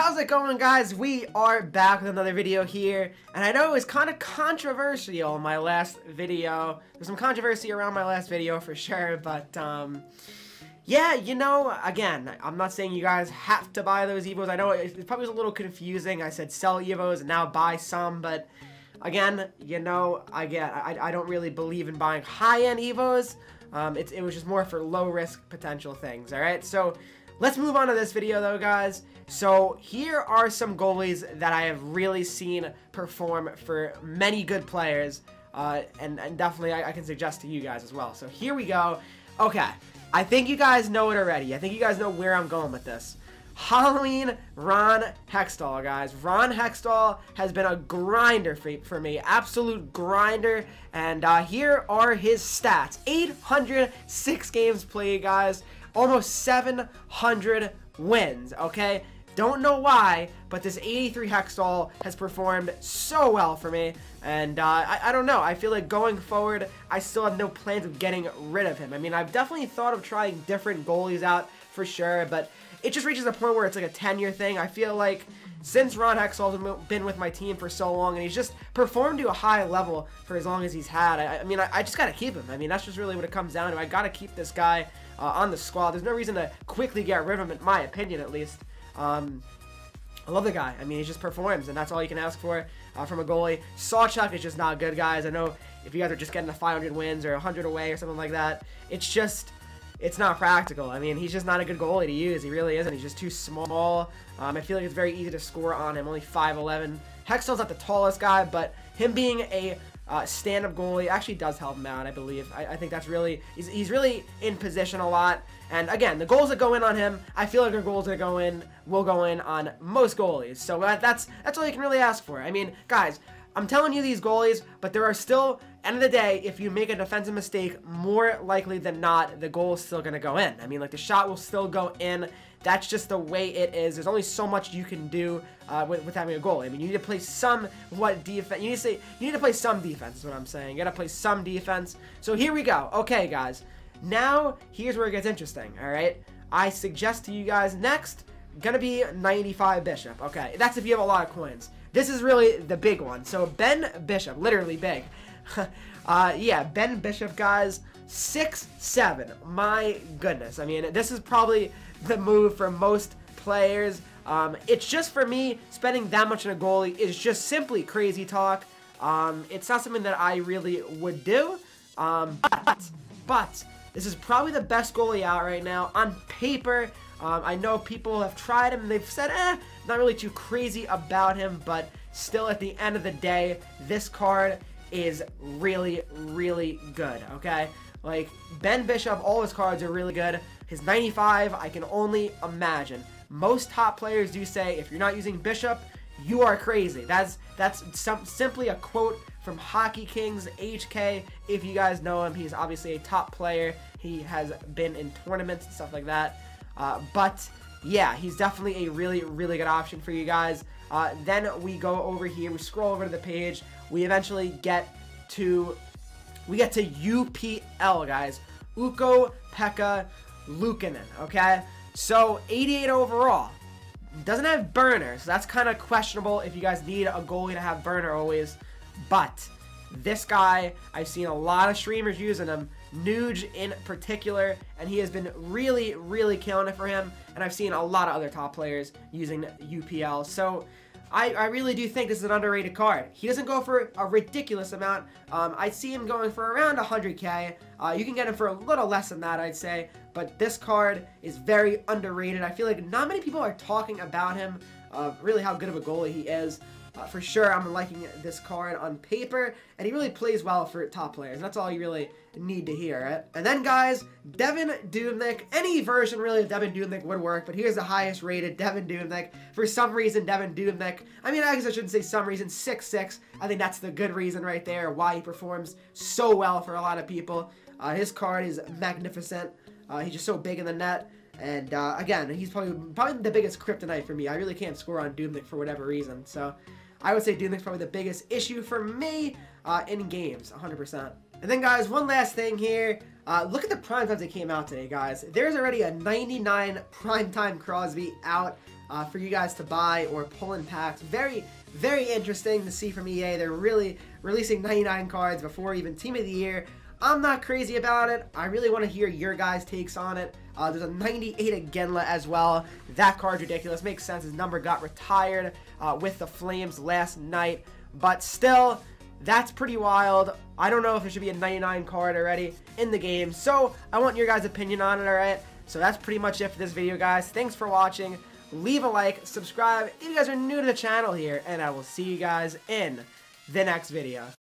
how's it going, guys? We are back with another video here, and I know it was kind of controversial in my last video. There's some controversy around my last video for sure, but yeah, you know, again, I'm not saying you guys have to buy those Evos. I know it probably was a little confusing. I said sell Evos and now buy some, but again, you know, I don't really believe in buying high-end Evos. It was just more for low-risk potential things, alright? So let's move on to this video, though, guys. So here are some goalies that I have really seen perform for many good players, and definitely I can suggest to you guys as well. So here we go. Okay, I think you guys know it already. I think you guys know where I'm going with this. Halloween Ron Hextall, guys. Ron Hextall has been a grinder for me, absolute grinder, and here are his stats. 806 games played, guys. Almost 700 wins, okay? Don't know why, but this 83 Hextall has performed so well for me, and I don't know. I feel like going forward, I still have no plans of getting rid of him. I mean, I've definitely thought of trying different goalies out for sure, but it just reaches a point where it's like a 10-year thing. I feel like since Ron Hextall has been with my team for so long, and he's just performed to a high level for as long as he's had, I mean, I just got to keep him. I mean, that's just really what it comes down to. I got to keep this guy on the squad. There's no reason to quickly get rid of him, in my opinion, at least. I love the guy. I mean, he just performs, and that's all you can ask for from a goalie. Sawchuck is just not good, guys. I know if you guys are just getting the 500 wins or 100 away or something like that, it's not practical. I mean, he's just not a good goalie to use. He really isn't. He's just too small. I feel like it's very easy to score on him. Only 5'11". Hextall's not the tallest guy, but him being a stand-up goalie actually does help him out, I believe. I think that's really, he's really in position a lot. And again, the goals that go in on him, I feel like the goals that go in will go in on most goalies. So that's all you can really ask for. I mean, guys, I'm telling you these goalies, but there are still, end of the day, if you make a defensive mistake, more likely than not, the goal is still going to go in. I mean, like, the shot will still go in. That's just the way it is. There's only so much you can do with having a goalie. I mean, you need to play defense. You need to play some defense is what I'm saying. You got to play some defense. So here we go. Okay, guys. Now, here's where it gets interesting, all right? I suggest to you guys next, going to be 95 Bishop. Okay, that's if you have a lot of coins. This is really the big one. So Ben Bishop, literally big. Yeah, Ben Bishop, guys, 6'7". My goodness. I mean, this is probably the move for most players. It's just, for me, spending that much on a goalie is just simply crazy talk. It's not something that I really would do. But this is probably the best goalie out right now on paper. I know people have tried him and they've said, not really too crazy about him, but still at the end of the day, this card is really, really good, okay? Like, Ben Bishop, all his cards are really good. His 95, I can only imagine. Most top players do say, if you're not using Bishop, you are crazy. That's simply a quote from Hockey Kings HK. If you guys know him, he's obviously a top player. He has been in tournaments and stuff like that. But yeah, he's definitely a really, really good option for you guys. Then we go over here, we scroll over to the page, we eventually get to UPL, guys. Ukko-Pekka Luukkonen, okay? So 88 overall. Doesn't have burner, so that's kind of questionable if you guys need a goalie to have burner always. But this guy, I've seen a lot of streamers using him, Nuge in particular, and he has been really, really killing it for him. And I've seen a lot of other top players using UPL. So I really do think this is an underrated card. He doesn't go for a ridiculous amount. I see him going for around 100K. You can get him for a little less than that, I'd say. But this card is very underrated. I feel like not many people are talking about him, really how good of a goalie he is. For sure, I'm liking this card on paper, and he really plays well for top players. That's all you really need to hear, right? And then, guys, Devan Dubnyk. Any version, really, of Devan Dubnyk would work, but here's the highest rated Devan Dubnyk. For some reason, Devan Dubnyk, I mean, I guess I shouldn't say some reason, 6'6". I think that's the good reason right there, why he performs so well for a lot of people. His card is magnificent. He's just so big in the net. And, again, he's probably the biggest kryptonite for me. I really can't score on Dubnyk for whatever reason, so I would say Dubnyk's probably the biggest issue for me in games, 100%. And then, guys, one last thing here. Look at the prime times that came out today, guys. There's already a 99 primetime Crosby out. for you guys to buy or pull in packs. Very, very interesting to see from EA. They're really releasing 99 cards before even Team of the Year. I'm not crazy about it. I really want to hear your guys' takes on it. There's a 98 Agenla as well. That card's ridiculous. Makes sense. His number got retired with the Flames last night. But still, that's pretty wild. I don't know if there should be a 99 card already in the game. So I want your guys' opinion on it, alright? So that's pretty much it for this video, guys. Thanks for watching. Leave a like, subscribe if you guys are new to the channel here, and I will see you guys in the next video.